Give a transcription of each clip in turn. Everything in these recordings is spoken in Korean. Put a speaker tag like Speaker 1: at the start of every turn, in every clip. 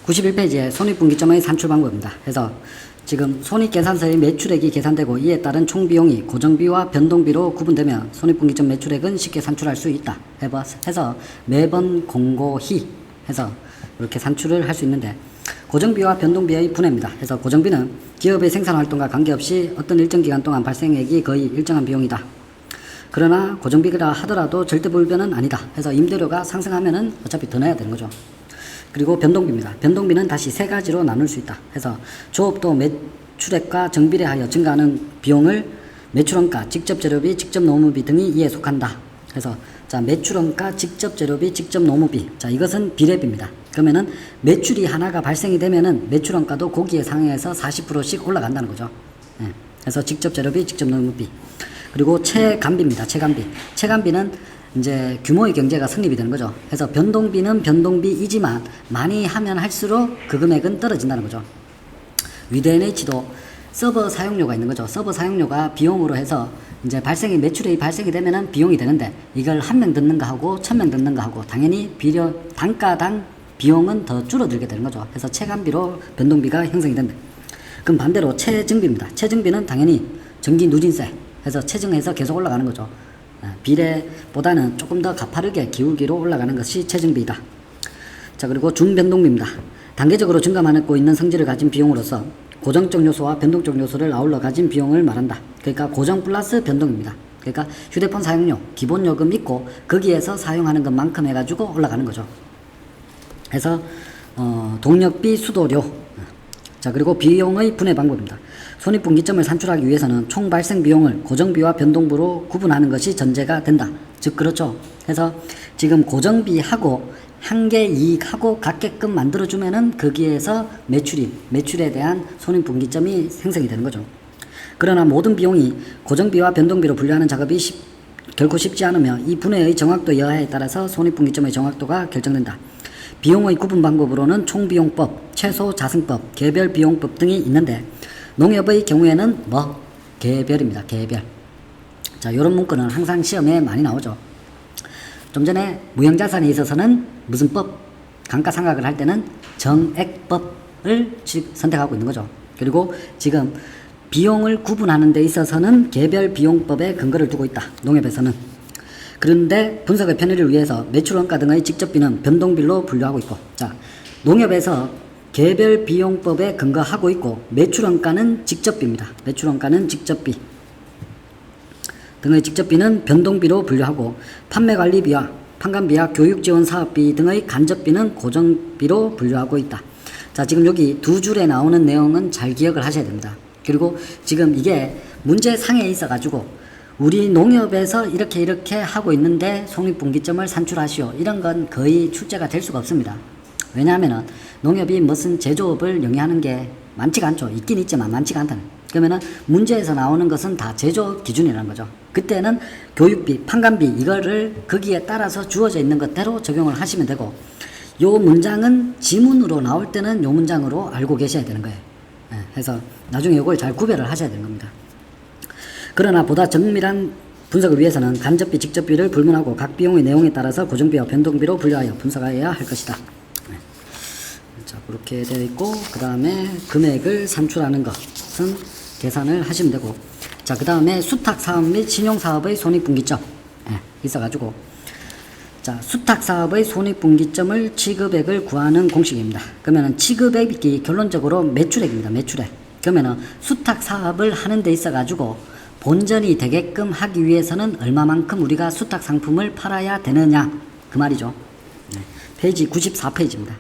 Speaker 1: 91페이지에 손익분기점의 산출 방법입니다. 그래서 지금 손익계산서의 매출액이 계산되고 이에 따른 총비용이 고정비와 변동비로 구분되면 손익분기점 매출액은 쉽게 산출할 수 있다. 해서 매번 공고히 해서 이렇게 산출을 할 수 있는데, 고정비와 변동비의 분해입니다. 그래서 고정비는 기업의 생산활동과 관계없이 어떤 일정 기간 동안 발생액이 거의 일정한 비용이다. 그러나 고정비라 하더라도 절대 불변은 아니다. 해서 임대료가 상승하면은 어차피 더 내야 되는 거죠. 그리고 변동비입니다. 변동비는 다시 세 가지로 나눌 수 있다. 해서 조업도 매출액과 정비례하여 증가하는 비용을 매출원가, 직접 재료비, 직접 노무비 등이 이에 속한다. 그래서 자, 매출원가, 직접 재료비, 직접 노무비. 자, 이것은 비례비입니다. 그러면은 매출이 하나가 발생이 되면은 매출원가도 거기에 상회해서 40%씩 올라간다는 거죠. 네. 그래서 직접 재료비, 직접 노무비. 그리고 체감비입니다. 체감비. 체감비는 이제 규모의 경제가 성립이 되는 거죠. 그래서 변동비는 변동비이지만 많이 하면 할수록 그 금액은 떨어진다는 거죠. 위드NH도 서버 사용료가 있는 거죠. 서버 사용료가 비용으로 해서 이제 매출액이 발생이 되면은 비용이 되는데, 이걸 한 명 듣는가 하고 1000명 듣는가 하고 당연히 단가당 비용은 더 줄어들게 되는 거죠. 그래서 체감비로 변동비가 형성이 된다. 그럼 반대로 체증비입니다. 체증비는 당연히 전기 누진세 해서 체증해서 계속 올라가는 거죠. 비례보다는 조금 더 가파르게 기울기로 올라가는 것이 체증비이다. 자, 그리고 중변동비입니다. 단계적으로 증가하고 있는 성질을 가진 비용으로서 고정적 요소와 변동적 요소를 아울러 가진 비용을 말한다. 그러니까 고정 플러스 변동입니다. 그러니까 휴대폰 사용료, 기본 요금 있고 거기에서 사용하는 것만큼 해가지고 올라가는 거죠. 그래서 동력비, 수도료. 자, 그리고 비용의 분해 방법입니다. 손익분기점을 산출하기 위해서는 총 발생 비용을 고정비와 변동비로 구분하는 것이 전제가 된다. 즉 그렇죠. 그래서 지금 고정비하고 한계 이익하고 같게끔 만들어주면은 거기에서 매출에 대한 손익분기점이 생성이 되는 거죠. 그러나 모든 비용이 고정비와 변동비로 분류하는 작업이 결코 쉽지 않으며 이 분해의 정확도 여하에 따라서 손익분기점의 정확도가 결정된다. 비용의 구분 방법으로는 총비용법, 최소자승법, 개별비용법 등이 있는데, 농협의 경우에는 개별입니다. 개별. 자, 이런 문구는 항상 시험에 많이 나오죠. 좀 전에 무형자산에 있어서는 무슨 법, 감가상각을 할 때는 정액법을 선택하고 있는 거죠. 그리고 지금 비용을 구분하는 데 있어서는 개별비용법에 근거를 두고 있다. 농협에서는. 그런데 분석의 편의를 위해서 매출원가 등의 직접비는 변동비로 분류하고 있고, 자, 농협에서 개별비용법에 근거하고 있고 매출원가는 직접비입니다. 매출원가는 직접비 등의 직접비는 변동비로 분류하고, 판매관리비와 판관비와 교육지원사업비 등의 간접비는 고정비로 분류하고 있다. 자, 지금 여기 두 줄에 나오는 내용은 잘 기억을 하셔야 됩니다. 그리고 지금 이게 문제상에 있어 가지고 우리 농협에서 이렇게 하고 있는데 손익분기점을 산출하시오, 이런 건 거의 출제가 될 수가 없습니다. 왜냐하면은 농협이 무슨 제조업을 영위하는 게 많지가 않죠. 있긴 있지만 많지가 않다는. 그러면은 문제에서 나오는 것은 다 제조업 기준이라는 거죠. 그때는 교육비, 판관비 이거를 거기에 따라서 주어져 있는 것대로 적용을 하시면 되고, 요 문장은 지문으로 나올 때는 요 문장으로 알고 계셔야 되는 거예요. 그래서 나중에 이걸 잘 구별을 하셔야 되는 겁니다. 그러나 보다 정밀한 분석을 위해서는 간접비, 직접비를 불문하고 각 비용의 내용에 따라서 고정비와 변동비로 분류하여 분석해야 할 것이다. 자, 그렇게 되어 있고, 그 다음에 금액을 산출하는 것은 계산을 하시면 되고, 자, 그 다음에 수탁사업 및 신용사업의 손익분기점 있어가지고, 자, 수탁사업의 손익분기점을 취급액을 구하는 공식입니다. 그러면은 취급액이 결론적으로 매출액입니다. 매출액. 그러면은 수탁사업을 하는 데 있어가지고 본전이 되게끔 하기 위해서는 얼마만큼 우리가 수탁상품을 팔아야 되느냐, 그 말이죠. 페이지 94페이지입니다.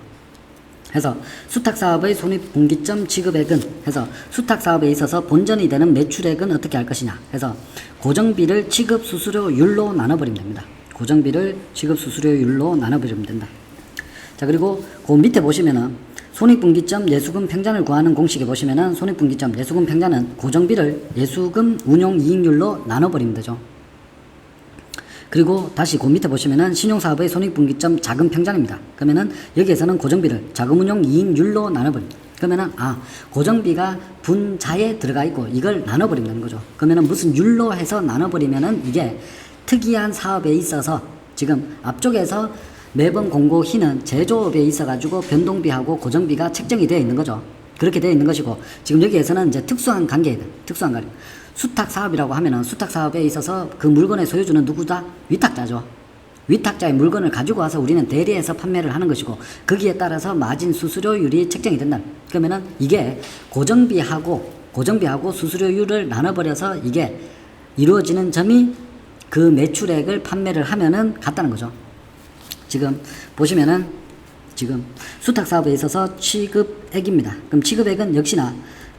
Speaker 1: 해서 수탁사업의 손익분기점 취급액은 해서 수탁사업에 있어서 본전이 되는 매출액은 어떻게 할 것이냐 해서 고정비를 취급수수료율로 나눠버리면 됩니다. 고정비를 취급수수료율로 나눠버리면 된다. 자, 그리고 그 밑에 보시면은 손익분기점 예수금 평잔을 구하는 공식에 보시면은 손익분기점 예수금 평잔은 고정비를 예수금 운용이익률로 나눠버리면 되죠. 그리고 다시 그 밑에 보시면은 신용사업의 손익분기점 자금 평잔입니다. 그러면은 여기에서는 고정비를 자금운용 이익률로 나눠버립니다. 그러면은 고정비가 분자에 들어가 있고 이걸 나눠버린다는 거죠. 그러면은 무슨 율로 해서 나눠버리면은 이게 특이한 사업에 있어서 지금 앞쪽에서 매번 공고 희는 제조업에 있어가지고 변동비하고 고정비가 책정이 되어 있는 거죠. 그렇게 되어 있는 것이고, 지금 여기에서는 이제 특수한 관계이다. 특수한 관계. 수탁 사업이라고 하면은 수탁 사업에 있어서 그 물건의 소유주는 누구다? 위탁자죠. 위탁자의 물건을 가지고 와서 우리는 대리해서 판매를 하는 것이고, 거기에 따라서 마진 수수료율이 책정이 된다. 그러면은 이게 고정비하고 수수료율을 나눠버려서 이게 이루어지는 점이 그 매출액을 판매를 하면은 같다는 거죠. 지금 보시면은 지금 수탁 사업에 있어서 취급액입니다. 그럼 취급액은 역시나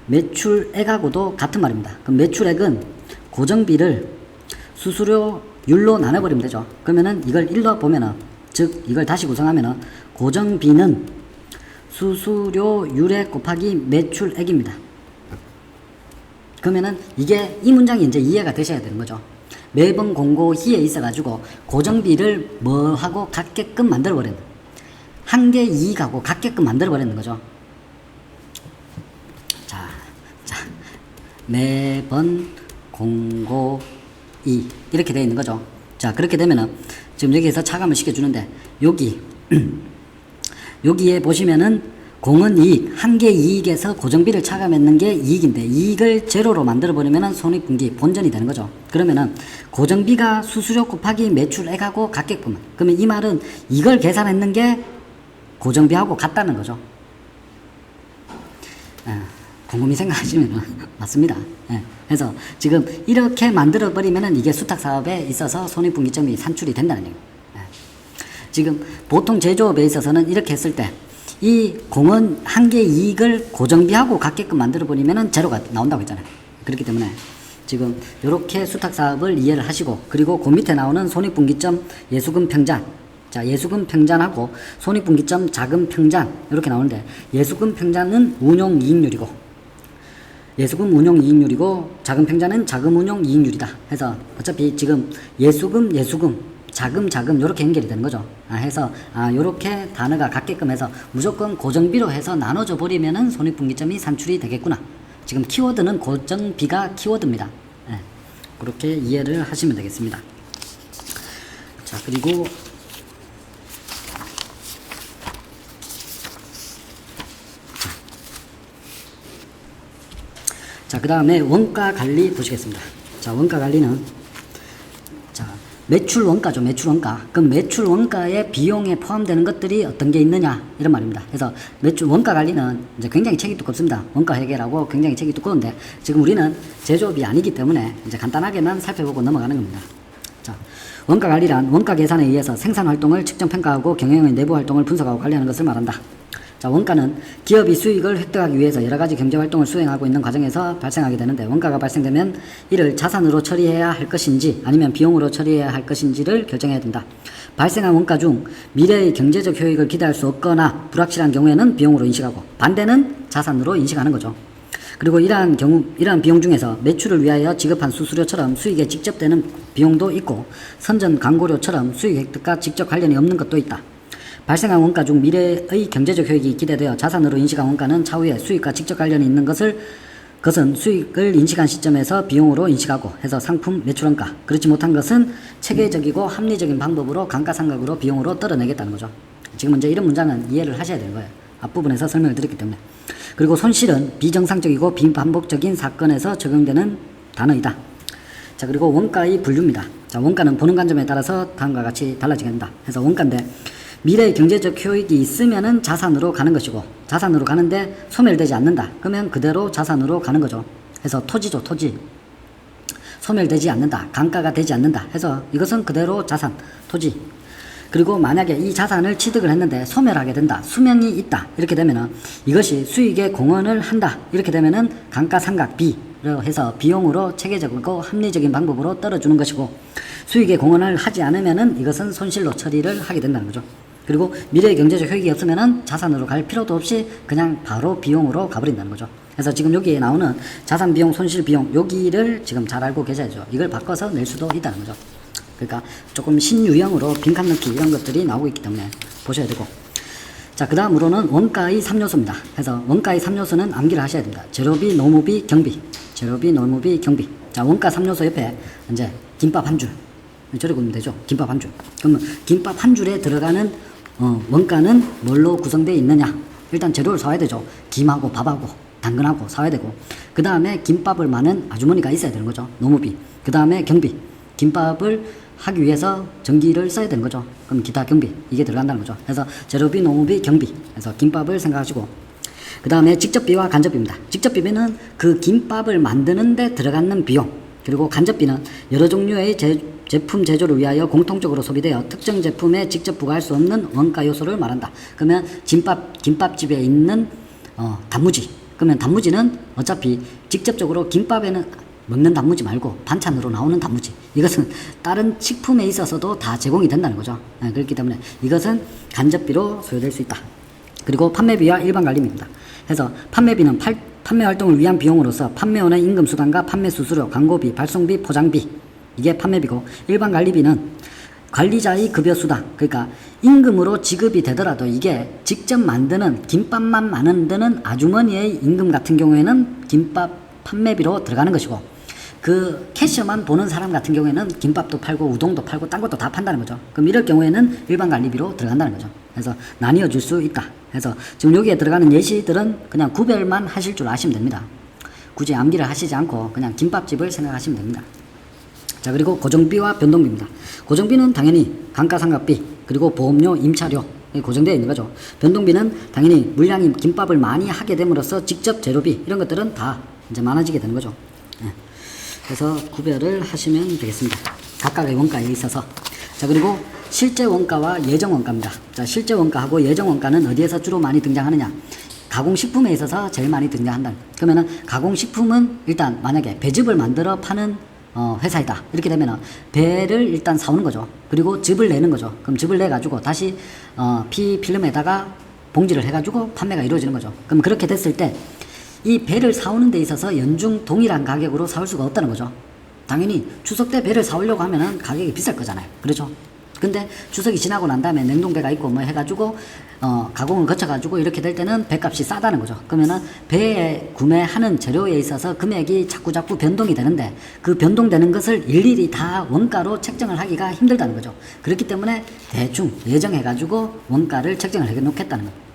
Speaker 1: 매출액하고도 같은 말입니다. 그럼 매출액은 고정비를 수수료율로 나눠버리면 되죠. 그러면은 이걸 1로 보면은, 즉 이걸 다시 구성하면은 고정비는 수수료율에 곱하기 매출액입니다. 그러면은 이게 이 문장이 이제 이해가 되셔야 되는 거죠. 매번 공고 희에 있어가지고 고정비를 뭐하고 같게끔 만들어버리는, 한계 이익하고 같게끔 만들어버리는 거죠. 자, 매번 공고 이 이렇게 되어 있는 거죠. 자, 그렇게 되면은 지금 여기에서 차감을 시켜주는데, 여기에 보시면은 공은 이익, 한계 이익에서 고정비를 차감했는 게 이익인데, 이익을 제로로 만들어버리면 손익분기 본전이 되는 거죠. 그러면은 고정비가 수수료 곱하기 매출액하고 같게끔, 그러면 이 말은 이걸 계산했는 게 고정비하고 같다는 거죠. 곰곰이 생각하시면 맞습니다. 그래서 지금 이렇게 만들어버리면 이게 수탁사업에 있어서 손익분기점이 산출이 된다는 얘기예요. 지금 보통 제조업에 있어서는 이렇게 했을 때 이 공은 한계 이익을 고정비하고 같게끔 만들어버리면 제로가 나온다고 했잖아요. 그렇기 때문에 지금 이렇게 수탁사업을 이해를 하시고, 그리고 그 밑에 나오는 손익분기점 예수금 평잔, 자, 예수금 평잔하고 손익분기점 자금 평잔 이렇게 나오는데, 예수금 평잔은 운용이익률이고 예수금 운용이익률이고 자금 평잔은 자금 운용이익률이다. 해서 어차피 지금 예수금 자금 이렇게 연결이 되는 거죠. 해서 요렇게 단어가 같게끔 해서 무조건 고정비로 해서 나눠져 버리면은 손익분기점이 산출이 되겠구나. 지금 키워드는 고정비가 키워드입니다. 그렇게 이해를 하시면 되겠습니다. 자, 그리고 자, 그 다음에 원가 관리 보시겠습니다. 자, 원가 관리는 매출 원가죠. 매출 원가. 그럼 매출 원가의 비용에 포함되는 것들이 어떤 게 있느냐, 이런 말입니다. 그래서 매출 원가 관리는 이제 굉장히 책이 두껍습니다. 원가 회계라고 굉장히 책이 두꺼운데, 지금 우리는 제조업이 아니기 때문에 이제 간단하게만 살펴보고 넘어가는 겁니다. 자, 원가 관리란 원가 계산에 의해서 생산 활동을 측정 평가하고 경영의 내부 활동을 분석하고 관리하는 것을 말한다. 자, 원가는 기업이 수익을 획득하기 위해서 여러 가지 경제 활동을 수행하고 있는 과정에서 발생하게 되는데, 원가가 발생되면 이를 자산으로 처리해야 할 것인지 아니면 비용으로 처리해야 할 것인지를 결정해야 된다. 발생한 원가 중 미래의 경제적 효익을 기대할 수 없거나 불확실한 경우에는 비용으로 인식하고, 반대는 자산으로 인식하는 거죠. 그리고 이러한 비용 중에서 매출을 위하여 지급한 수수료처럼 수익에 직접 되는 비용도 있고, 선전 광고료처럼 수익 획득과 직접 관련이 없는 것도 있다. 발생한 원가 중 미래의 경제적 효익이 기대되어 자산으로 인식한 원가는 차후에 수익과 직접 관련이 있는 것은 수익을 인식한 시점에서 비용으로 인식하고 해서 상품 매출원가, 그렇지 못한 것은 체계적이고 합리적인 방법으로 감가상각으로 비용으로 떨어내겠다는 거죠. 지금 이제 이런 문장은 이해를 하셔야 되는 거예요. 앞부분에서 설명을 드렸기 때문에. 그리고 손실은 비정상적이고 비반복적인 사건에서 적용되는 단어이다. 자, 그리고 원가의 분류입니다. 자, 원가는 보는 관점에 따라서 다음과 같이 달라지게 된다. 그래서 원가인데, 미래의 경제적 효익이 있으면은 자산으로 가는 것이고, 자산으로 가는데 소멸되지 않는다. 그러면 그대로 자산으로 가는 거죠. 그래서 토지죠, 토지. 소멸되지 않는다. 감가가 되지 않는다. 해서 이것은 그대로 자산, 토지. 그리고 만약에 이 자산을 취득을 했는데 소멸하게 된다. 수명이 있다. 이렇게 되면은 이것이 수익에 공헌을 한다. 이렇게 되면은 감가상각비로 해서 비용으로 체계적이고 합리적인 방법으로 떨어주는 것이고, 수익에 공헌을 하지 않으면은 이것은 손실로 처리를 하게 된다는 거죠. 그리고 미래의 경제적 효익이 없으면은 자산으로 갈 필요도 없이 그냥 바로 비용으로 가버린다는 거죠. 그래서 지금 여기에 나오는 자산 비용, 손실 비용, 여기를 지금 잘 알고 계셔야죠. 이걸 바꿔서 낼 수도 있다는 거죠. 그러니까 조금 신유형으로 빈칸 넣기 이런 것들이 나오고 있기 때문에 보셔야 되고. 자, 그 다음으로는 원가의 3요소입니다. 그래서 원가의 3요소는 암기를 하셔야 됩니다. 재료비, 노무비, 경비. 재료비, 노무비, 경비. 자, 원가 3요소 옆에 이제 김밥 한 줄. 저래 보면 되죠. 김밥 한 줄. 그러면 김밥 한 줄에 들어가는 원가는 뭘로 구성되어 있느냐? 일단 재료를 사와야 되죠. 김하고 밥하고 당근하고 사와야 되고, 그 다음에 김밥을 마는 아주머니가 있어야 되는 거죠. 노무비. 그 다음에 경비. 김밥을 하기 위해서 전기를 써야 되는 거죠. 그럼 기타 경비, 이게 들어간다는 거죠. 그래서 재료비, 노무비, 경비. 그래서 김밥을 생각하시고, 그 다음에 직접비와 간접비입니다. 직접비는 그 김밥을 만드는데 들어가는 비용, 그리고 간접비는 여러 종류의 제품 제조를 위하여 공통적으로 소비되어 특정 제품에 직접 부과할 수 없는 원가 요소를 말한다. 그러면 김밥집에 있는 단무지. 그러면 단무지는 어차피 직접적으로 김밥에는 먹는 단무지 말고 반찬으로 나오는 단무지, 이것은 다른 식품에 있어서도 다 제공이 된다는 거죠. 그렇기 때문에 이것은 간접비로 소요될 수 있다. 그리고 판매비와 일반 관리비입니다. 그래서 판매비는 판매 활동을 위한 비용으로서 판매원의 임금 수당과 판매 수수료, 광고비, 발송비, 포장비, 이게 판매비고, 일반 관리비는 관리자의 급여 수당, 그러니까 임금으로 지급이 되더라도 이게 직접 만드는 김밥만 만드는 아주머니의 임금 같은 경우에는 김밥 판매비로 들어가는 것이고, 그 캐셔만 보는 사람 같은 경우에는 김밥도 팔고 우동도 팔고 딴 것도 다 판다는 거죠. 그럼 이럴 경우에는 일반 관리비로 들어간다는 거죠. 그래서 나뉘어 줄 수 있다. 그래서 지금 여기에 들어가는 예시들은 그냥 구별만 하실 줄 아시면 됩니다. 굳이 암기를 하시지 않고 그냥 김밥집을 생각하시면 됩니다. 자, 그리고 고정비와 변동비입니다. 고정비는 당연히 감가상각비, 그리고 보험료, 임차료 고정되어 있는 거죠. 변동비는 당연히 물량이 김밥을 많이 하게 됨으로써 직접 재료비, 이런 것들은 다 이제 많아지게 되는 거죠. 그래서 구별을 하시면 되겠습니다. 각각의 원가에 있어서. 자, 그리고 실제 원가와 예정 원가입니다. 자, 실제 원가하고 예정 원가는 어디에서 주로 많이 등장하느냐? 가공식품에 있어서 제일 많이 등장한다. 그러면은 가공식품은 일단 만약에 배즙을 만들어 파는 회사이다. 이렇게 되면은 배를 일단 사오는 거죠. 그리고 즙을 내는 거죠. 그럼 즙을 내 가지고 다시 필름에다가 봉지를 해 가지고 판매가 이루어지는 거죠. 그럼 그렇게 됐을 때 이 배를 사오는 데 있어서 연중 동일한 가격으로 사올 수가 없다는 거죠. 당연히 추석 때 배를 사오려고 하면은 가격이 비쌀 거잖아요. 그렇죠? 근데 추석이 지나고 난 다음에 냉동배가 있고 뭐 해가지고 가공을 거쳐가지고 이렇게 될 때는 배값이 싸다는 거죠. 그러면은 배에 구매하는 재료에 있어서 금액이 자꾸자꾸 변동이 되는데, 그 변동되는 것을 일일이 다 원가로 책정을 하기가 힘들다는 거죠. 그렇기 때문에 대충 예정해가지고 원가를 책정을 해 놓겠다는 거죠.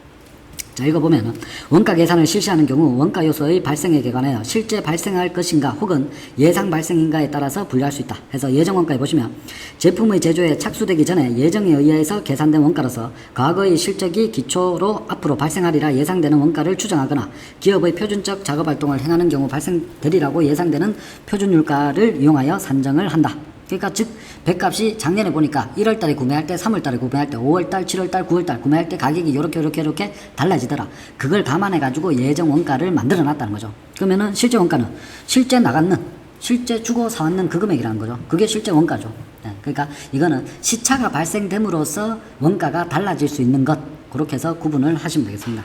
Speaker 1: 자, 읽어보면 원가 계산을 실시하는 경우 원가 요소의 발생에 관하여 실제 발생할 것인가 혹은 예상 발생인가에 따라서 분류할 수 있다. 그래서 예정 원가에 보시면 제품의 제조에 착수되기 전에 예정에 의해서 계산된 원가로서 과거의 실적이 기초로 앞으로 발생하리라 예상되는 원가를 추정하거나 기업의 표준적 작업 활동을 행하는 경우 발생되리라고 예상되는 표준율가를 이용하여 산정을 한다. 그러니까 즉 배값이 작년에 보니까 1월달에 구매할 때, 3월달에 구매할 때, 5월달, 7월달, 9월달 구매할 때 가격이 요렇게 달라지더라. 그걸 감안해 가지고 예정 원가를 만들어 놨다는 거죠. 그러면은 실제 원가는 실제 나갔는, 실제 주고 사왔는 그 금액이라는 거죠. 그게 실제 원가죠. 그러니까 이거는 시차가 발생됨으로써 원가가 달라질 수 있는 것, 그렇게 해서 구분을 하시면 되겠습니다.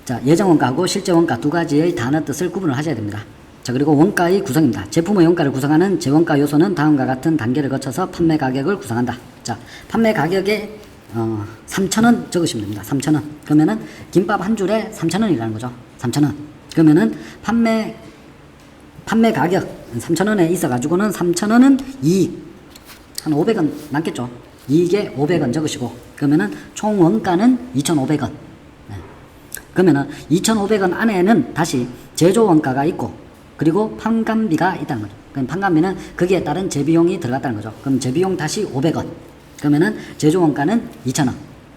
Speaker 1: 자, 예정 원가하고 실제 원가 두 가지의 단어 뜻을 구분을 하셔야 됩니다. 자, 그리고 원가의 구성입니다. 제품의 원가를 구성하는 제원가 요소는 다음과 같은 단계를 거쳐서 판매 가격을 구성한다. 자, 판매 가격에 3,000원 적으시면 됩니다. 3,000원. 그러면은 김밥 한 줄에 3,000원이라는 거죠. 3,000원. 그러면은 판매 가격 3,000원에 있어 가지고는 3,000원은 이익 한 500원 남겠죠. 이익에 500원 적으시고, 그러면은 총 원가는 2,500원. 그러면은 2,500원 안에는 다시 제조 원가가 있고, 그리고 판관비가 있다는 거죠. 그럼 판관비는 거기에 따른 재비용이 들어갔다는 거죠. 그럼 재비용 다시 500원. 그러면은 제조 원가는 2,000원.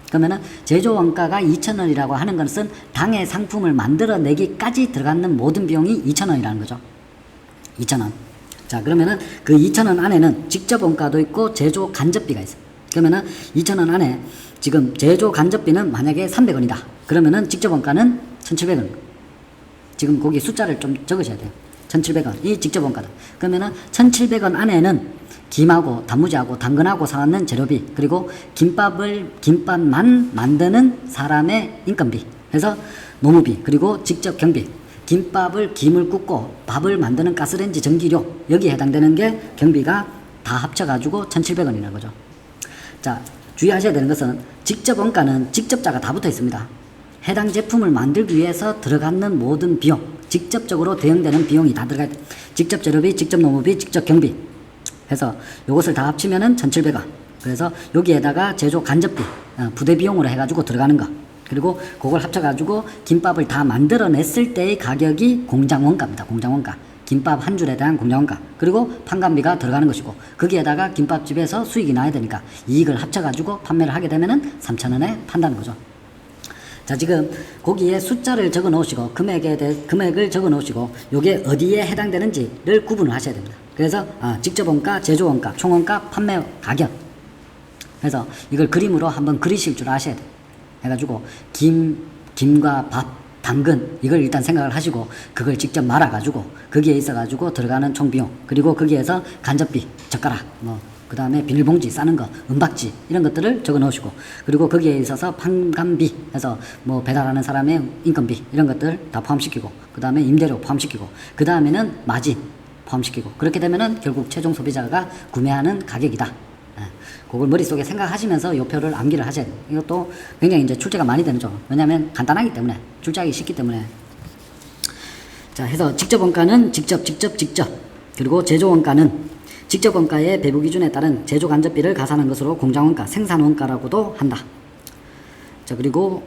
Speaker 1: 그러면은 제조 원가가 2,000원이라고 하는 것은 당의 상품을 만들어내기까지 들어가는 모든 비용이 2,000원이라는 거죠. 2,000원. 자, 그러면은 그 2,000원 안에는 직접 원가도 있고 제조 간접비가 있어요. 그러면은 2,000원 안에 지금 제조 간접비는 만약에 300원이다. 그러면은 직접 원가는 1,700원. 지금 거기 숫자를 좀 적으셔야 돼요. 1,700원. 이 직접 원가다. 그러면은 1,700원 안에는 김하고 단무지하고 당근하고 사왔는 재료비, 그리고 김밥만 만드는 사람의 인건비, 그래서 노무비, 그리고 직접 경비, 김을 굽고 밥을 만드는 가스레인지 전기료, 여기에 해당되는 게 경비가 다 합쳐가지고 1,700원이라는 거죠. 자, 주의하셔야 되는 것은 직접 원가는 직접자가 다 붙어 있습니다. 해당 제품을 만들기 위해서 들어가는 모든 비용, 직접적으로 대응되는 비용이 다 들어가야 돼. 직접 재료비, 직접 노무비, 직접 경비. 해서 요것을 다 합치면은 1,700원. 그래서 여기에다가 제조 간접비, 부대 비용으로 해가지고 들어가는 거. 그리고 그걸 합쳐가지고 김밥을 다 만들어냈을 때의 가격이 공장 원가입니다. 공장 원가. 김밥 한 줄에 대한 공장 원가. 그리고 판관비가 들어가는 것이고, 거기에다가 김밥집에서 수익이 나야 되니까 이익을 합쳐가지고 판매를 하게 되면은 3,000원에 판다는 거죠. 자, 지금 거기에 숫자를 적어 놓으시고 금액을 적어 놓으시고 요게 어디에 해당되는지를 구분을 하셔야 됩니다. 그래서 직접 원가, 제조 원가, 총 원가, 판매 가격. 그래서 이걸 그림으로 한번 그리실 줄 아셔야 돼요. 해가지고 김과 밥, 당근 이걸 일단 생각을 하시고 그걸 직접 말아가지고 거기에 있어가지고 들어가는 총 비용, 그리고 거기에서 간접비, 젓가락, 그 다음에 비닐봉지 싸는 거, 은박지 이런 것들을 적어 놓으시고, 그리고 거기에 있어서 판관비 해서 배달하는 사람의 인건비 이런 것들 다 포함시키고, 그 다음에 임대료 포함시키고, 그 다음에는 마진 포함시키고, 그렇게 되면은 결국 최종 소비자가 구매하는 가격이다. 그걸 머릿속에 생각하시면서 요 표를 암기를 하셔야 돼요. 이것도 굉장히 이제 출제가 많이 되죠. 왜냐하면 간단하기 때문에, 출제하기 쉽기 때문에. 자, 해서 직접 원가는 직접. 그리고 제조 원가는 직접 원가의 배부 기준에 따른 제조 간접비를 가산한 것으로 공장 원가, 생산 원가라고도 한다. 자, 그리고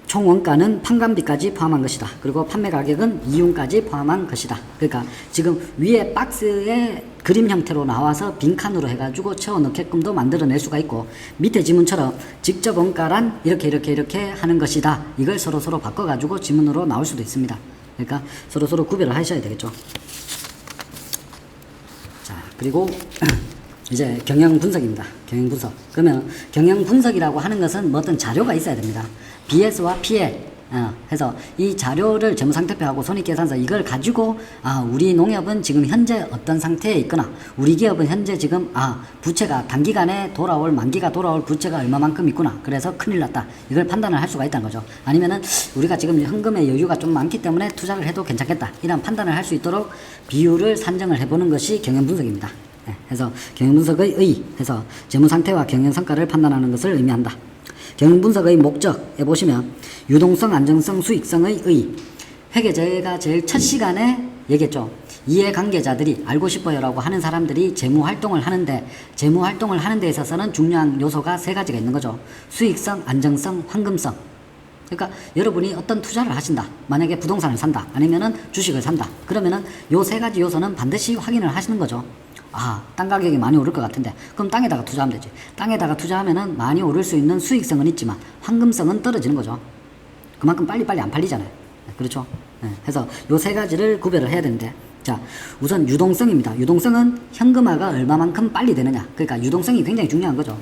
Speaker 1: 총 원가는 판관비까지 포함한 것이다. 그리고 판매 가격은 이윤까지 포함한 것이다. 그러니까 지금 위에 박스에 그림 형태로 나와서 빈칸으로 해가지고 채워 넣게끔도 만들어낼 수가 있고, 밑에 지문처럼 직접 원가란 이렇게 하는 것이다. 이걸 서로 바꿔가지고 지문으로 나올 수도 있습니다. 그러니까 서로 구별을 하셔야 되겠죠. 자, 그리고 이제 경영 분석입니다. 경영 분석. 그러면 경영 분석이라고 하는 것은 어떤 자료가 있어야 됩니다. BS와 PL 해서 이 자료를 재무상태표하고 손익계산서 이걸 가지고 우리 농협은 지금 현재 어떤 상태에 있거나 우리 기업은 현재 지금 부채가 단기간에 만기가 돌아올 부채가 얼마만큼 있구나, 그래서 큰일 났다, 이걸 판단을 할 수가 있다는 거죠. 아니면은 우리가 지금 현금의 여유가 좀 많기 때문에 투자를 해도 괜찮겠다, 이런 판단을 할 수 있도록 비율을 산정을 해보는 것이 경영분석입니다. 해서 경영분석의 해서 재무상태와 경영성과를 판단하는 것을 의미한다. 경영분석의 목적에 보시면 유동성, 안정성, 수익성의 회계 제가 제일 첫 시간에 얘기했죠. 이해관계자들이 알고 싶어요라고 하는 사람들이 재무활동을 하는데, 재무활동을 하는 데 있어서는 중요한 요소가 3가지가 있는 거죠. 수익성, 안정성, 황금성. 그러니까 여러분이 어떤 투자를 하신다, 만약에 부동산을 산다, 아니면은 주식을 산다, 그러면은 요 3가지 요소는 반드시 확인을 하시는 거죠. 땅 가격이 많이 오를 것 같은데 그럼 땅에다가 투자하면 되지. 땅에다가 투자하면은 많이 오를 수 있는 수익성은 있지만 황금성은 떨어지는 거죠. 그만큼 빨리빨리 안 팔리잖아요. 그렇죠? 해서 요 3가지를 구별을 해야 되는데, 자, 우선 유동성입니다. 유동성은 현금화가 얼마만큼 빨리 되느냐. 그러니까 유동성이 굉장히 중요한 거죠.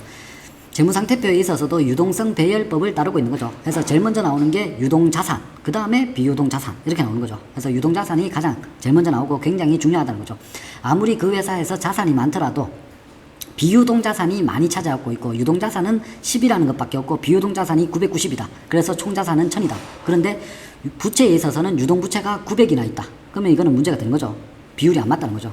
Speaker 1: 재무상태표에 있어서도 유동성 배열법을 따르고 있는 거죠. 그래서 제일 먼저 나오는 게 유동자산, 그 다음에 비유동자산 이렇게 나오는 거죠. 그래서 유동자산이 가장 제일 먼저 나오고 굉장히 중요하다는 거죠. 아무리 그 회사에서 자산이 많더라도 비유동자산이 많이 차지하고 있고, 유동자산은 10이라는 것밖에 없고 비유동자산이 990이다. 그래서 총자산은 1000이다. 그런데 부채에 있어서는 유동부채가 900이나 있다. 그러면 이거는 문제가 되는 거죠. 비율이 안 맞다는 거죠.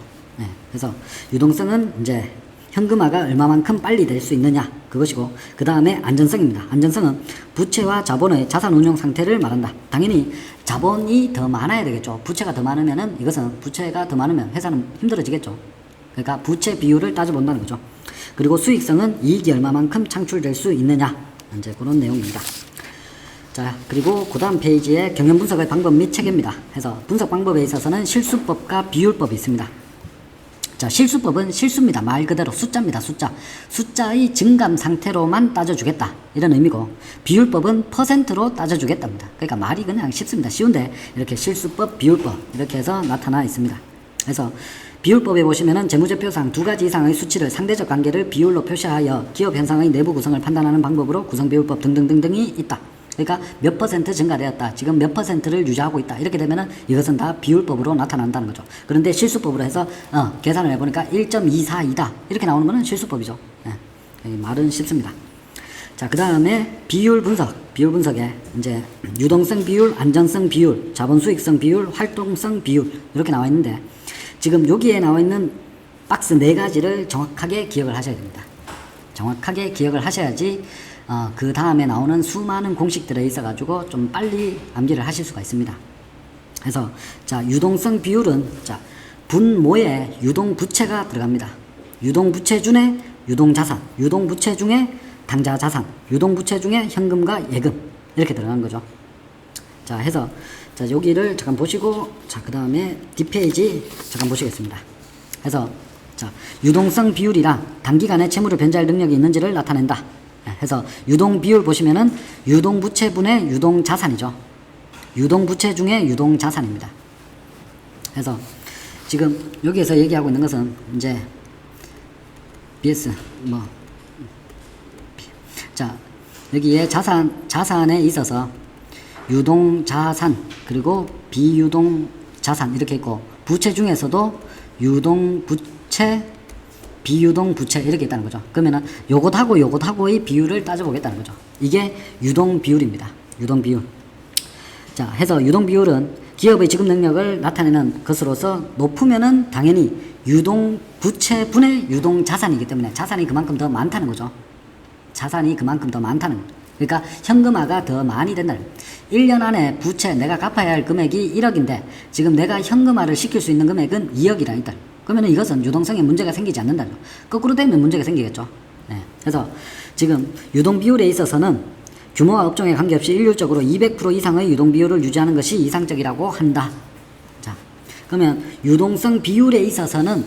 Speaker 1: 그래서 유동성은 이제 현금화가 얼마만큼 빨리 될 수 있느냐, 그것이고, 그 다음에 안전성입니다. 안전성은 부채와 자본의 자산 운용 상태를 말한다. 당연히 자본이 더 많아야 되겠죠. 부채가 더 많으면은, 이것은 부채가 더 많으면 회사는 힘들어지겠죠. 그러니까 부채 비율을 따져본다는 거죠. 그리고 수익성은 이익이 얼마만큼 창출될 수 있느냐, 이제 그런 내용입니다. 자, 그리고 그 다음 페이지에 경영 분석의 방법 및 체계입니다. 해서 분석 방법에 있어서는 실수법과 비율법이 있습니다. 자, 실수법은 실수입니다. 말 그대로 숫자입니다. 숫자의 증감 상태로만 따져주겠다, 이런 의미고, 비율법은 퍼센트로 따져주겠답니다. 그러니까 말이 그냥 쉽습니다. 쉬운데 이렇게 실수법, 비율법 이렇게 해서 나타나 있습니다. 그래서 비율법에 보시면은 재무제표상 2가지 이상의 수치를 상대적 관계를 비율로 표시하여 기업 현상의 내부 구성을 판단하는 방법으로 구성비율법 등등등등이 있다. 그러니까 몇 퍼센트 증가되었다, 지금 몇 퍼센트를 유지하고 있다, 이렇게 되면은 이것은 다 비율법으로 나타난다는 거죠. 그런데 실수법으로 해서 계산을 해보니까 1.242다 이렇게 나오는 거는 실수법이죠. 말은 쉽습니다. 자, 그 다음에 비율 분석에 이제 유동성 비율, 안전성 비율, 자본 수익성 비율, 활동성 비율 이렇게 나와 있는데, 지금 여기에 나와 있는 박스 4가지를 정확하게 기억을 하셔야 됩니다. 정확하게 기억을 하셔야지 그 다음에 나오는 수많은 공식들에 있어 가지고 좀 빨리 암기를 하실 수가 있습니다. 그래서 자, 유동성 비율은 자, 분모에 유동 부채가 들어갑니다. 유동부채 중에 유동자산, 유동부채 중에 당좌자산, 유동부채 중에 현금과 예금 이렇게 들어가는 거죠. 자, 해서 자, 여기를 잠깐 보시고, 자, 그 다음에 뒷페이지 잠깐 보시겠습니다. 해서 자, 유동성 비율이랑 단기간에 채무를 변제할 능력이 있는지를 나타낸다. 해서 유동 비율 보시면은 유동부채분의 유동자산이죠. 유동부채 중에 유동자산입니다. 그래서 지금 여기에서 얘기하고 있는 것은 이제 BS 자, 여기에 자산에 있어서 유동자산 그리고 비유동자산 이렇게 있고, 부채 중에서도 유동부채, 비유동부채 이렇게 있다는 거죠. 그러면은 요것하고의 비율을 따져보겠다는 거죠. 이게 유동비율입니다. 유동비율. 자, 해서 유동비율은 기업의 지급 능력을 나타내는 것으로서 높으면은 당연히 유동부채분의 유동자산이기 때문에 자산이 그만큼 더 많다는 거죠. 자산이 그만큼 더 많다는 거죠. 그러니까 현금화가 더 많이 된다는 거예요. 1년 안에 부채 내가 갚아야 할 금액이 1억인데 지금 내가 현금화를 시킬 수 있는 금액은 2억이라니까. 그러면 이것은 유동성에 문제가 생기지 않는다는 거죠. 거꾸로 되면 문제가 생기겠죠. 네. 그래서 지금 유동비율에 있어서는 규모와 업종에 관계없이 일률적으로 200% 이상의 유동비율을 유지하는 것이 이상적이라고 한다. 자, 그러면 유동성 비율에 있어서는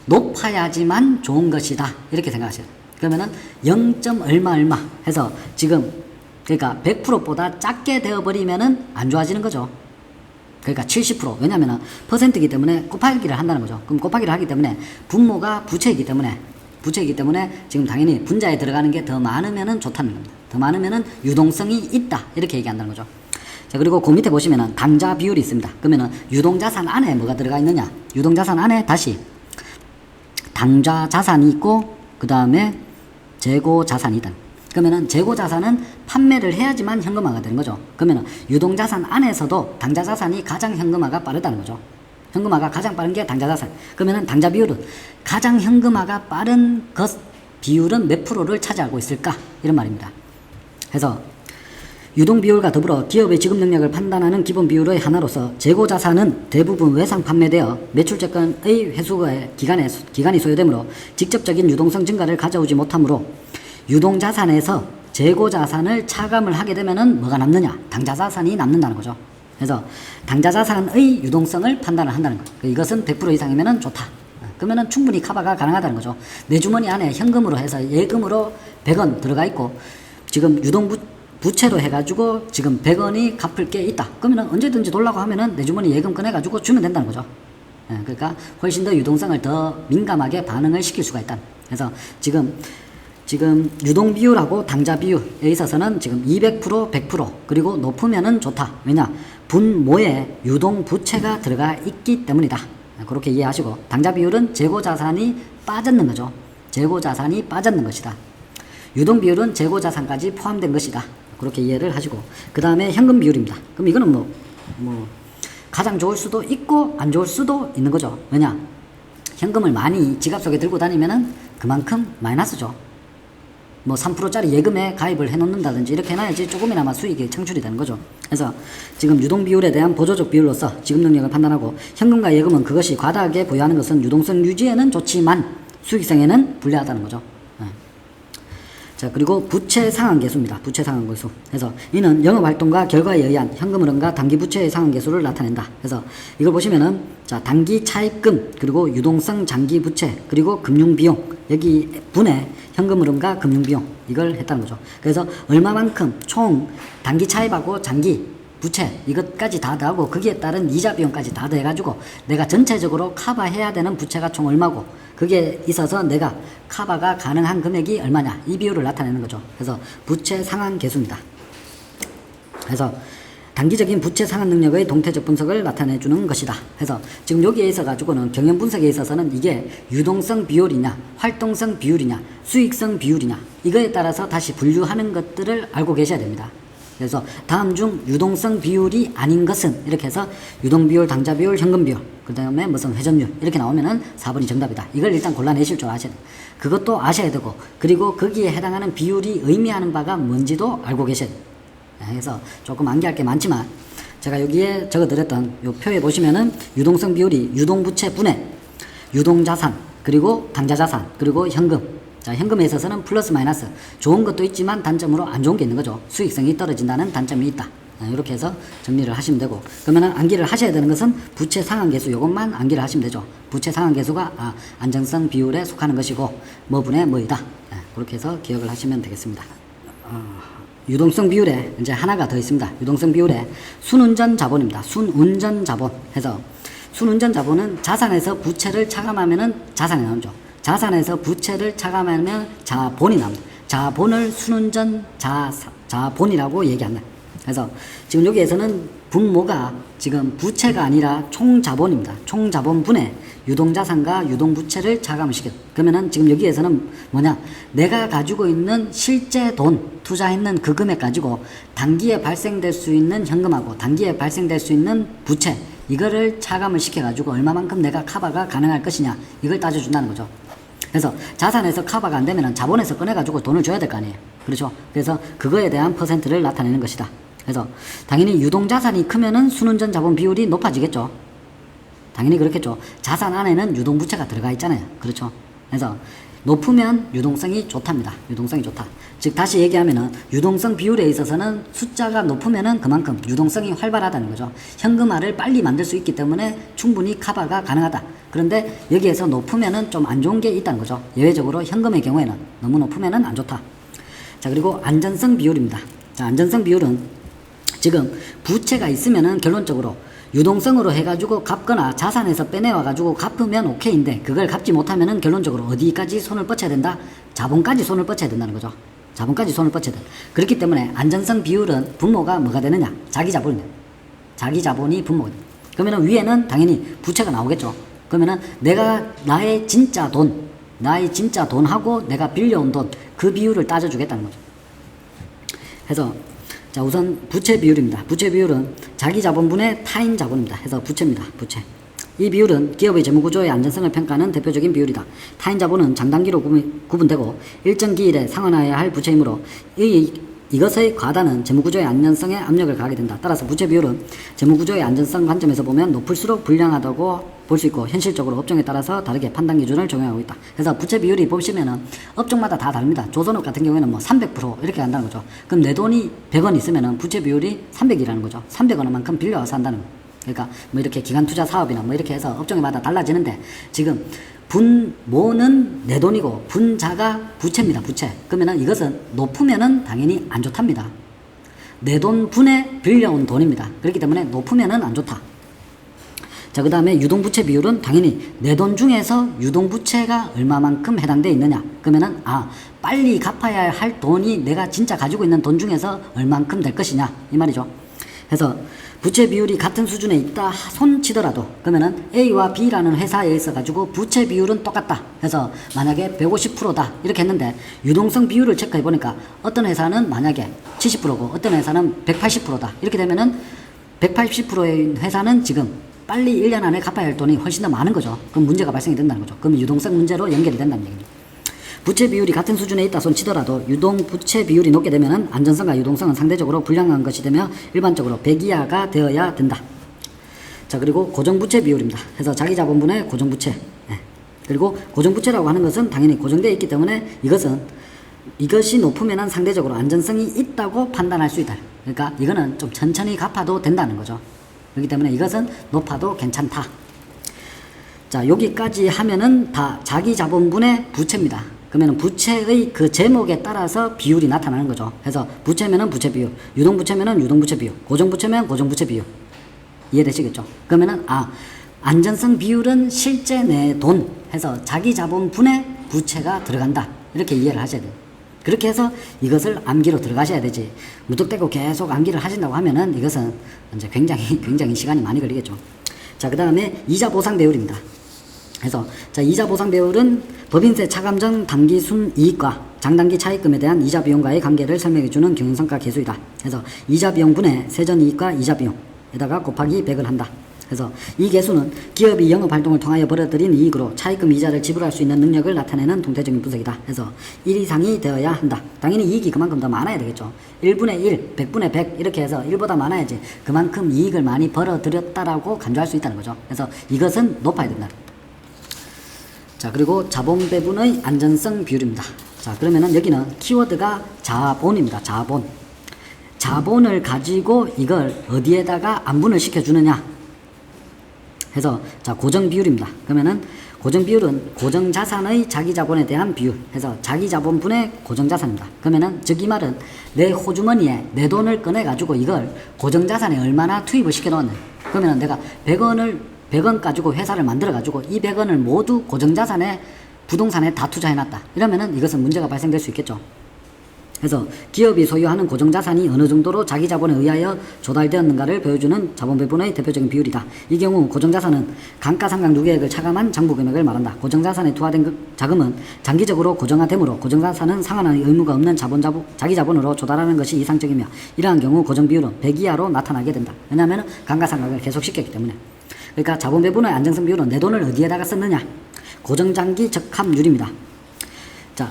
Speaker 1: 높아야지만 좋은 것이다. 이렇게 생각하셔야 돼요. 그러면은 0. 얼마 해서 지금 그러니까 100%보다 작게 되어버리면은 안 좋아지는 거죠. 그러니까 70%. 왜냐면은 퍼센트이기 때문에 곱하기를 한다는 거죠. 그럼 곱하기를 하기 때문에 분모가 부채이기 때문에 지금 당연히 분자에 들어가는 게 더 많으면은 좋다는 겁니다. 더 많으면은 유동성이 있다. 이렇게 얘기한다는 거죠. 자, 그리고 그 밑에 보시면은 당좌 비율이 있습니다. 그러면은 유동자산 안에 뭐가 들어가 있느냐? 유동자산 안에 다시 당좌 자산이 있고, 그 다음에 재고자산이다. 그러면은 재고자산은 판매를 해야지만 현금화가 되는 거죠. 그러면은 유동자산 안에서도 당좌자산이 가장 현금화가 빠르다는 거죠. 현금화가 가장 빠른 게 당좌자산. 그러면은 당좌 비율은 가장 현금화가 빠른 것 비율은 몇 프로를 차지하고 있을까? 이런 말입니다. 그래서 유동비율과 더불어 기업의 지급 능력을 판단하는 기본 비율의 하나로서 재고자산은 대부분 외상 판매되어 매출채권의 회수의 기간이 소요되므로 직접적인 유동성 증가를 가져오지 못하므로 유동자산에서 재고자산을 차감을 하게 되면은 뭐가 남느냐? 당좌자산이 남는다는 거죠. 그래서 당좌자산의 유동성을 판단을 한다는 거예요. 이것은 100% 이상이면은 좋다. 그러면은 충분히 커버가 가능하다는 거죠. 내 주머니 안에 현금으로 해서 예금으로 100원 들어가 있고, 지금 부채로 해가지고 지금 100원이 갚을 게 있다. 그러면 언제든지 돌라고 하면은 내 주머니 예금 꺼내가지고 주면 된다는 거죠. 예, 그러니까 훨씬 더 유동성을 더 민감하게 반응을 시킬 수가 있다. 그래서 지금 유동 비율하고 당좌 비율에 있어서는 지금 200%, 100% 그리고 높으면은 좋다. 왜냐? 분모에 유동 부채가 들어가 있기 때문이다. 그렇게 이해하시고, 당좌 비율은 재고자산이 빠졌는 거죠. 재고자산이 빠졌는 것이다. 유동 비율은 재고자산까지 포함된 것이다. 그렇게 이해를 하시고, 그 다음에 현금 비율입니다. 그럼 이거는 가장 좋을 수도 있고 안 좋을 수도 있는 거죠. 왜냐? 현금을 많이 지갑 속에 들고 다니면은 그만큼 마이너스죠. 3%짜리 예금에 가입을 해놓는다든지 이렇게 해놔야지 조금이나마 수익이 창출이 되는 거죠. 그래서 지금 유동 비율에 대한 보조적 비율로서 지급 능력을 판단하고, 현금과 예금은 그것이 과다하게 보유하는 것은 유동성 유지에는 좋지만 수익성에는 불리하다는 거죠. 자, 그리고 부채 상환 계수입니다. 부채 상환 계수. 그래서 이는 영업 활동과 결과에 의한 현금 흐름과 단기 부채의 상환 계수를 나타낸다. 그래서 이걸 보시면은, 자, 단기 차입금, 그리고 유동성 장기 부채, 그리고 금융 비용, 여기 분의 현금 흐름과 금융 비용, 이걸 했다는 거죠. 그래서 얼마만큼 총 단기 차입하고 장기 부채 이것까지 다 더하고 거기에 따른 이자 비용까지 다 더해가지고 내가 전체적으로 커버해야 되는 부채가 총 얼마고, 그게 있어서 내가 커버가 가능한 금액이 얼마냐, 이 비율을 나타내는 거죠. 그래서 부채 상환 계수입니다. 그래서 단기적인 부채 상환 능력의 동태적 분석을 나타내주는 것이다. 그래서 지금 여기에 있어 가지고는 경영 분석에 있어서는 이게 유동성 비율이냐, 활동성 비율이냐, 수익성 비율이냐, 이거에 따라서 다시 분류하는 것들을 알고 계셔야 됩니다. 그래서 다음 중 유동성 비율이 아닌 것은, 이렇게 해서 유동 비율, 당좌 비율, 현금 비율, 그 다음에 무슨 회전율 이렇게 나오면은 4번이 정답이다. 이걸 일단 골라내실 줄 아셔야 돼요. 그것도 아셔야 되고, 그리고 거기에 해당하는 비율이 의미하는 바가 뭔지도 알고 계셔야 돼요. 그래서 조금 암기할 게 많지만, 제가 여기에 적어드렸던 요 표에 보시면은 유동성 비율이 유동부채 분의 유동자산, 그리고 당좌자산, 그리고 현금. 자, 현금에 있어서는 플러스 마이너스 좋은 것도 있지만 단점으로 안 좋은 게 있는 거죠. 수익성이 떨어진다는 단점이 있다. 이렇게 해서 정리를 하시면 되고, 그러면 암기를 하셔야 되는 것은 부채 상환계수, 이것만 암기를 하시면 되죠. 부채 상환계수가 안정성 비율에 속하는 것이고 뭐분의 뭐이다. 그렇게 해서 기억을 하시면 되겠습니다. 유동성 비율에 이제 하나가 더 있습니다. 유동성 비율에 순운전 자본입니다. 순운전 자본 해서, 순운전 자본은 자산에서 부채를 차감하면은 자산이 나오죠. 자산에서 부채를 차감하면 자본이 나옵니다. 자본을 순운전 자본이라고 얘기한다. 그래서 지금 여기에서는 분모가 지금 부채가 아니라 총자본입니다. 총자본분에 유동자산과 유동부채를 차감을 시켜. 그러면은 지금 여기에서는 뭐냐, 내가 가지고 있는 실제 돈, 투자했는 그 금액 가지고 단기에 발생될 수 있는 현금하고 단기에 발생될 수 있는 부채, 이거를 차감을 시켜가지고 얼마만큼 내가 커버가 가능할 것이냐, 이걸 따져준다는 거죠. 그래서 자산에서 커버가 안 되면은 자본에서 꺼내가지고 돈을 줘야 될 거 아니에요. 그렇죠? 그래서 그거에 대한 퍼센트를 나타내는 것이다. 그래서 당연히 유동자산이 크면은 순운전 자본 비율이 높아지겠죠. 당연히 그렇겠죠. 자산 안에는 유동부채가 들어가 있잖아요. 그렇죠? 그래서 높으면 유동성이 좋답니다. 유동성이 좋다. 즉 다시 얘기하면은 유동성 비율에 있어서는 숫자가 높으면은 그만큼 유동성이 활발하다는 거죠. 현금화를 빨리 만들 수 있기 때문에 충분히 커버가 가능하다. 그런데 여기에서 높으면은 좀 안 좋은 게 있다는 거죠. 예외적으로 현금의 경우에는 너무 높으면은 안 좋다. 자, 그리고 안전성 비율입니다. 자, 안전성 비율은 지금 부채가 있으면은 결론적으로 유동성으로 해가지고 갚거나 자산에서 빼내와가지고 갚으면 오케이인데, 그걸 갚지 못하면은 결론적으로 어디까지 손을 뻗쳐야 된다? 자본까지 손을 뻗쳐야 된다는 거죠. 자본까지 손을 뻗쳐야 돼. 그렇기 때문에 안전성 비율은 분모가 뭐가 되느냐? 자기 자본이네. 자기 자본이 분모가 돼. 그러면은 위에는 당연히 부채가 나오겠죠. 그러면은 내가 나의 진짜 돈하고 내가 빌려온 돈, 그 비율을 따져주겠다는 거죠. 그래서 자, 우선 부채 비율입니다. 부채 비율은 자기 자본분의 타인 자본입니다. 해서 부채입니다. 부채. 이 비율은 기업의 재무구조의 안전성을 평가하는 대표적인 비율이다. 타인 자본은 장단기로 구분되고 일정 기일에 상환해야 할 부채이므로 이것의 과다는 재무구조의 안전성에 압력을 가하게 된다. 따라서 부채 비율은 재무구조의 안전성 관점에서 보면 높을수록 불량하다고 볼 수 있고, 현실적으로 업종에 따라서 다르게 판단 기준을 적용하고 있다. 그래서 부채 비율이 보시면은 업종마다 다 다릅니다. 조선업 같은 경우에는 뭐 300% 이렇게 한다는 거죠. 그럼 내 돈이 100원 있으면은 부채 비율이 300이라는 거죠. 300원만큼 빌려와서 한다는 거예요. 그러니까 뭐 이렇게 기관 투자 사업이나 뭐 이렇게 해서 업종마다 달라지는데, 지금 분모는 내 돈이고 분자가 부채입니다. 부채. 그러면은 이것은 높으면은 당연히 안 좋답니다. 내 돈 분에 빌려온 돈입니다. 그렇기 때문에 높으면은 안 좋다. 자, 그 다음에 유동부채 비율은 당연히 내 돈 중에서 유동부채가 얼마만큼 해당되어 있느냐. 그러면은 빨리 갚아야 할 돈이 내가 진짜 가지고 있는 돈 중에서 얼만큼 될 것이냐, 이 말이죠. 그래서 부채 비율이 같은 수준에 있다 손치더라도, 그러면은 A와 B라는 회사에 있어 가지고 부채 비율은 똑같다. 그래서 만약에 150%다 이렇게 했는데, 유동성 비율을 체크해 보니까 어떤 회사는 만약에 70%고 어떤 회사는 180%다 이렇게 되면은 180%의 회사는 지금 빨리 1년 안에 갚아야 할 돈이 훨씬 더 많은 거죠. 그럼 문제가 발생이 된다는 거죠. 그럼 유동성 문제로 연결이 된다는 얘기죠. 부채 비율이 같은 수준에 있다 손 치더라도 유동 부채 비율이 높게 되면은 안전성과 유동성은 상대적으로 불량한 것이 되며 일반적으로 100 이하가 되어야 된다. 자, 그리고 고정부채 비율입니다. 그래서 자기 자본분의 고정부채. 그리고 고정부채라고 하는 것은 당연히 고정되어 있기 때문에 이것이 높으면은 상대적으로 안전성이 있다고 판단할 수 있다. 그러니까 이거는 좀 천천히 갚아도 된다는 거죠. 그렇기 때문에 이것은 높아도 괜찮다. 자, 여기까지 하면은 다 자기 자본분의 부채입니다. 그러면 부채의 그 제목에 따라서 비율이 나타나는 거죠. 그래서 부채면은 부채 비율, 유동부채면은 유동부채 비율, 고정부채면 고정부채 비율. 이해되시겠죠? 그러면은 안전성 비율은 실제 내 돈 해서 자기 자본분의 부채가 들어간다. 이렇게 이해를 하셔야 돼요. 그렇게 해서 이것을 암기로 들어가셔야 되지, 무턱대고 계속 암기를 하신다고 하면은 이것은 이제 굉장히 시간이 많이 걸리겠죠. 자, 그 다음에 이자 보상 배율입니다. 그래서 자, 이자 보상 배율은 법인세 차감전 당기 순이익과 장단기 차입금에 대한 이자 비용과의 관계를 설명해주는 경영성과 계수이다. 그래서 이자 비용분의 세전이익과 이자 비용에다가 곱하기 100을 한다. 그래서 이 계수는 기업이 영업활동을 통하여 벌어들인 이익으로 차입금 이자를 지불할 수 있는 능력을 나타내는 통계적인 분석이다. 그래서 1 이상이 되어야 한다. 당연히 이익이 그만큼 더 많아야 되겠죠. 1분의 1, 100분의 100 이렇게 해서 1보다 많아야지 그만큼 이익을 많이 벌어들였다라고 간주할 수 있다는 거죠. 그래서 이것은 높아야 된다. 자, 그리고 자본 배분의 안전성 비율입니다. 자, 그러면은 여기는 키워드가 자본입니다. 자본. 자본을 가지고 이걸 어디에다가 안분을 시켜주느냐 해서, 자, 고정 비율입니다. 그러면은 고정 비율은 고정 자산의 자기 자본에 대한 비율 해서 자기 자본분의 고정 자산입니다. 그러면은 즉 이 말은 내 호주머니에 내 돈을 꺼내 가지고 이걸 고정 자산에 얼마나 투입을 시켜 놓았냐. 그러면은 내가 100원 가지고 회사를 만들어 가지고 이 100원을 모두 고정 자산에 부동산에 다 투자해 놨다. 이러면은 이것은 문제가 발생될 수 있겠죠. 그래서 기업이 소유하는 고정자산이 어느 정도로 자기 자본에 의하여 조달되었는가를 보여주는 자본 배분의 대표적인 비율이다. 이 경우 고정자산은 감가상각 누계액을 차감한 장부금액을 말한다. 고정자산에 투하된 자금은 장기적으로 고정화되므로 고정자산은 상환의 의무가 없는 자기 자본으로 조달하는 것이 이상적이며 이러한 경우 고정비율은 100 이하로 나타나게 된다. 왜냐하면 감가상각을 계속 시켰기 때문에. 그러니까 자본 배분의 안정성 비율은 내 돈을 어디에다가 썼느냐. 고정장기 적합률입니다. 자,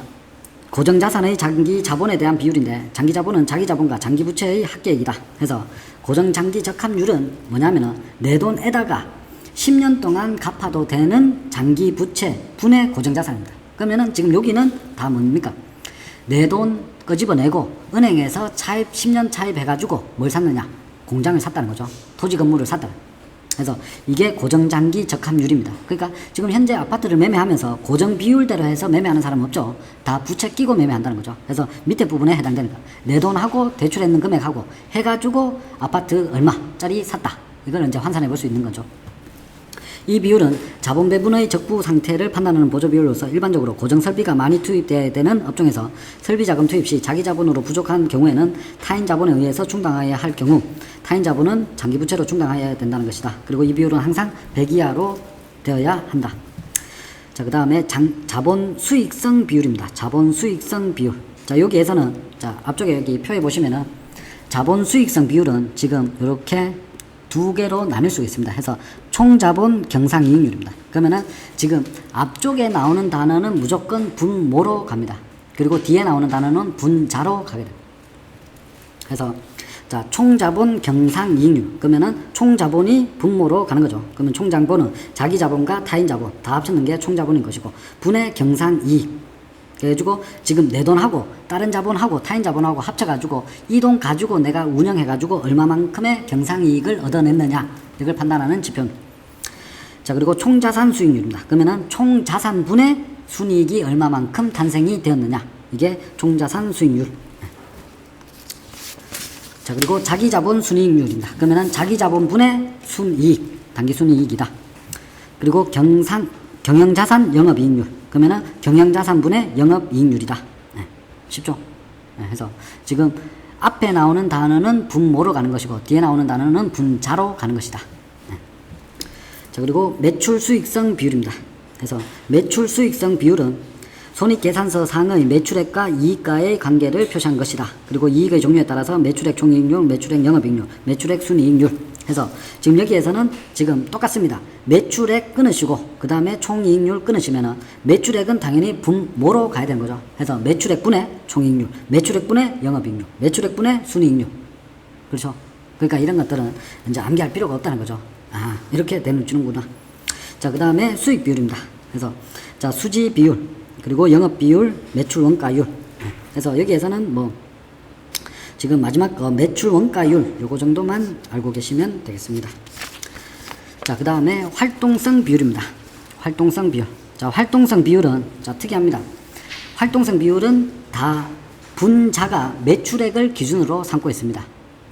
Speaker 1: 고정자산의 장기 자본에 대한 비율인데 장기 자본은 자기 자본과 장기 부채의 합계액이다. 그래서 고정장기 적합률은 뭐냐면은 내 돈에다가 10년 동안 갚아도 되는 장기 부채 분의 고정자산입니다. 그러면은 지금 여기는 다 뭡니까? 내 돈 끄집어내고 은행에서 차입 10년 차입해가지고 뭘 샀느냐? 공장을 샀다는 거죠. 토지 건물을 샀다. 그래서 이게 고정장기 적합률입니다. 그러니까 지금 현재 아파트를 매매하면서 고정 비율대로 해서 매매하는 사람은 없죠. 다 부채 끼고 매매한다는 거죠. 그래서 밑에 부분에 해당되니까 내 돈하고 대출했는 금액하고 해가지고 아파트 얼마짜리 샀다. 이걸 이제 환산해 볼 수 있는 거죠. 이 비율은 자본 배분의 적부 상태를 판단하는 보조 비율로서 일반적으로 고정 설비가 많이 투입되어야 되는 업종에서 설비 자금 투입 시 자기 자본으로 부족한 경우에는 타인 자본에 의해서 충당하여야 할 경우 타인 자본은 장기 부채로 충당하여야 된다는 것이다. 그리고 이 비율은 항상 100 이하로 되어야 한다. 자, 그 다음에 자본 수익성 비율입니다. 자본 수익성 비율. 자, 여기에서는 자, 앞쪽에 여기 표에 보시면은 자본 수익성 비율은 지금 이렇게 두 개로 나눌 수 있습니다. 해서 총자본 경상이익률입니다. 그러면은 지금 앞쪽에 나오는 단어는 무조건 분모로 갑니다. 그리고 뒤에 나오는 단어는 분자로 가게 됩니다. 그래서 자, 총자본 경상이익률. 그러면은 총자본이 분모로 가는 거죠. 그러면 총자본은 자기 자본과 타인 자본 다 합치는 게 총자본인 것이고 분의 경상이익. 그래가지고 지금 내 돈하고 다른 자본하고 타인 자본하고 합쳐가지고 이 돈 가지고 내가 운영해가지고 얼마만큼의 경상이익을 얻어냈느냐 이걸 판단하는 지표입니다. 자, 그리고 총자산 수익률입니다. 그러면은 총자산분의 순이익이 얼마만큼 탄생이 되었느냐 이게 총자산 수익률. 자, 그리고 자기자본 순이익률입니다. 그러면은 자기자본분의 순이익 단기 순이익이다. 그리고 경영자산 영업이익률. 그러면은 경영자산분의 영업이익률이다. 네, 쉽죠? 네, 해서 지금 앞에 나오는 단어는 분모로 가는 것이고 뒤에 나오는 단어는 분자로 가는 것이다. 네. 자, 그리고 매출 수익성 비율입니다. 그래서 매출 수익성 비율은 손익계산서 상의 매출액과 이익과의 관계를 표시한 것이다. 그리고 이익의 종류에 따라서 매출액 총이익률, 매출액 영업이익률, 매출액 순이익률 해서 지금 여기에서는 지금 똑같습니다. 매출액 끊으시고 그 다음에 총이익률 끊으시면은 매출액은 당연히 분모로 가야 되는 거죠. 그래서 매출액분의 총이익률, 매출액분의 영업이익률, 매출액분의 순이익률. 그렇죠? 그러니까 이런 것들은 이제 암기할 필요가 없다는 거죠. 아, 이렇게 주는구나. 자, 그 다음에 수익 비율입니다. 그래서 자, 수지 비율, 그리고 영업 비율, 매출 원가율. 그래서 여기에서는 뭐 지금 마지막 거 매출 원가율 요거 정도만 알고 계시면 되겠습니다. 자, 그 다음에 활동성 비율입니다. 활동성 비율. 자, 활동성 비율은 자, 특이합니다. 활동성 비율은 다 분자가 매출액을 기준으로 삼고 있습니다.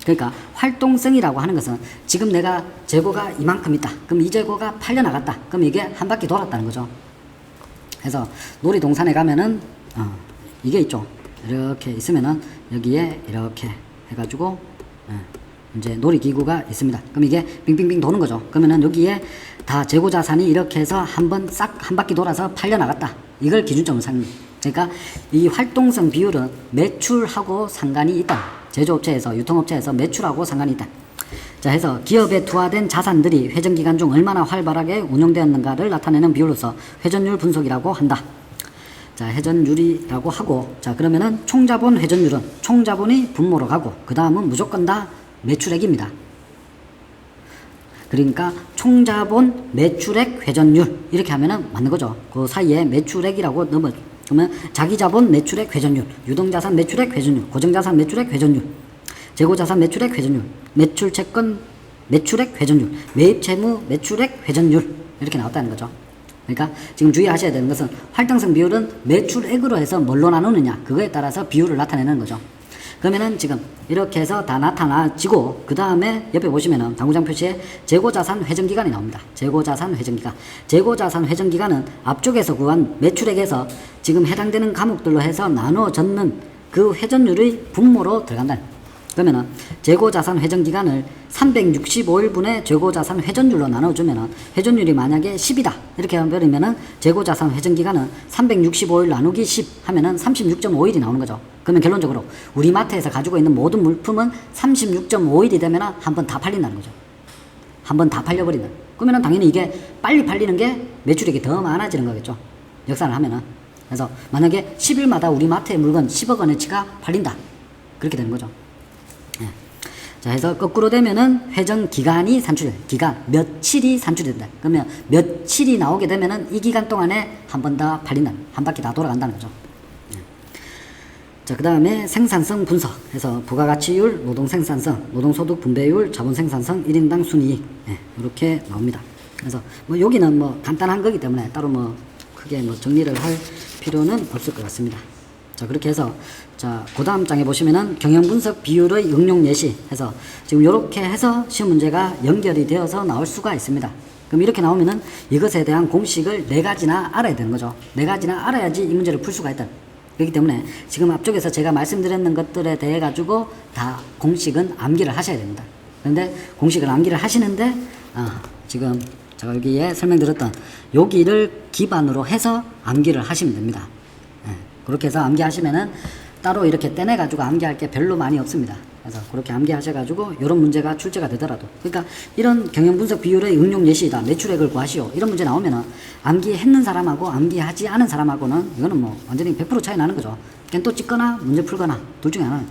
Speaker 1: 그러니까 활동성이라고 하는 것은 지금 내가 재고가 이만큼 있다. 그럼 이 재고가 팔려 나갔다. 그럼 이게 한 바퀴 돌았다는 거죠. 그래서 놀이동산에 가면은 이게 있죠. 이렇게 있으면은 여기에 이렇게 해가지고 이제 놀이기구가 있습니다. 그럼 이게 빙빙빙 도는 거죠. 그러면은 여기에 다 재고자산이 이렇게 해서 한번 싹 한 바퀴 돌아서 팔려 나갔다. 이걸 기준점으로 삼는. 그러니까 이 활동성 비율은 매출하고 상관이 있다. 제조업체에서 유통업체에서 매출하고 상관이 있다. 자, 해서 기업에 투하된 자산들이 회전기간 중 얼마나 활발하게 운용되었는가를 나타내는 비율로서 회전율 분석이라고 한다. 자, 회전율이라고 하고, 자, 그러면은 총자본 회전율은 총자본이 분모로 가고, 그 다음은 무조건 다 매출액입니다. 그러니까 총자본 매출액 회전율 이렇게 하면은 맞는 거죠. 그 사이에 매출액이라고 넣으면 그러면 자기자본 매출액 회전율, 유동자산 매출액 회전율, 고정자산 매출액 회전율, 재고자산 매출액 회전율, 매출채권 매출액 회전율, 매입채무 매출액 회전율 이렇게 나왔다는 거죠. 그러니까 지금 주의하셔야 되는 것은 활동성 비율은 매출액으로 해서 뭘로 나누느냐 그거에 따라서 비율을 나타내는 거죠. 그러면은 지금 이렇게 해서 다 나타나지고 그 다음에 옆에 보시면은 당구장 표시에 재고자산 회전기간이 나옵니다. 재고자산 회전기간. 재고자산 회전기간은 앞쪽에서 구한 매출액에서 지금 해당되는 과목들로 해서 나누어졌는 그 회전율의 분모로 들어간다. 그러면은 재고자산 회전기간을 365일분의 재고자산 회전율로 나눠주면은 회전율이 만약에 10이다 이렇게 해버리면은 재고자산 회전기간은 365일 나누기 10 하면은 36.5일이 나오는 거죠. 그러면 결론적으로 우리 마트에서 가지고 있는 모든 물품은 36.5일이 되면은 한 번 다 팔린다는 거죠. 한 번 다 팔려버린다. 그러면은 당연히 이게 빨리 팔리는 게 매출액이 더 많아지는 거겠죠. 역산을 하면은. 그래서 만약에 10일마다 우리 마트의 물건 10억 원어치가 팔린다. 그렇게 되는 거죠. 예. 자, 해서 거꾸로 되면은 회전 기간이 산출돼. 기간, 며칠이 산출된다. 그러면 며칠이 나오게 되면은 이 기간 동안에 한 번 다 팔린다. 한 바퀴 다 돌아간다는 거죠. 예. 자, 그 다음에 생산성 분석. 해서 부가가치율, 노동생산성, 노동소득 분배율, 자본생산성, 1인당 순이익. 예, 이렇게 나옵니다. 그래서 뭐 여기는 뭐 간단한 거기 때문에 따로 뭐 크게 뭐 정리를 할 필요는 없을 것 같습니다. 자, 그렇게 해서 자, 그 다음 장에 보시면은 경영분석 비율의 응용 예시 해서 지금 이렇게 해서 시험 문제가 연결이 되어서 나올 수가 있습니다. 그럼 이렇게 나오면은 이것에 대한 공식을 4가지나 알아야 되는 거죠. 4가지나 알아야지 이 문제를 풀 수가 있다. 그렇기 때문에 지금 앞쪽에서 제가 말씀드렸는 것들에 대해 가지고 다 공식은 암기를 하셔야 됩니다. 그런데 공식을 암기를 하시는데 지금 제가 여기에 설명드렸던 여기를 기반으로 해서 암기를 하시면 됩니다. 예, 그렇게 해서 암기하시면은 따로 이렇게 떼내가지고 암기할 게 별로 많이 없습니다. 그래서 그렇게 암기하셔가지고 이런 문제가 출제가 되더라도 그러니까 이런 경영분석 비율의 응용 예시이다. 매출액을 구하시오. 이런 문제 나오면은 암기했는 사람하고 암기하지 않은 사람하고는 이거는 뭐 완전히 100% 차이 나는 거죠. 그냥 또 찍거나 문제 풀거나 둘 중에 하나는.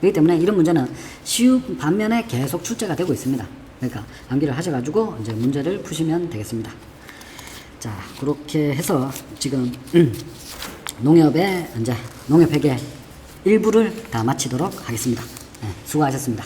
Speaker 1: 그렇기 때문에 이런 문제는 쉬운 반면에 계속 출제가 되고 있습니다. 그러니까 암기를 하셔가지고 이제 문제를 푸시면 되겠습니다. 자, 그렇게 해서 지금 농협의 이제 농협회계 일부를 다 마치도록 하겠습니다. 네, 수고하셨습니다.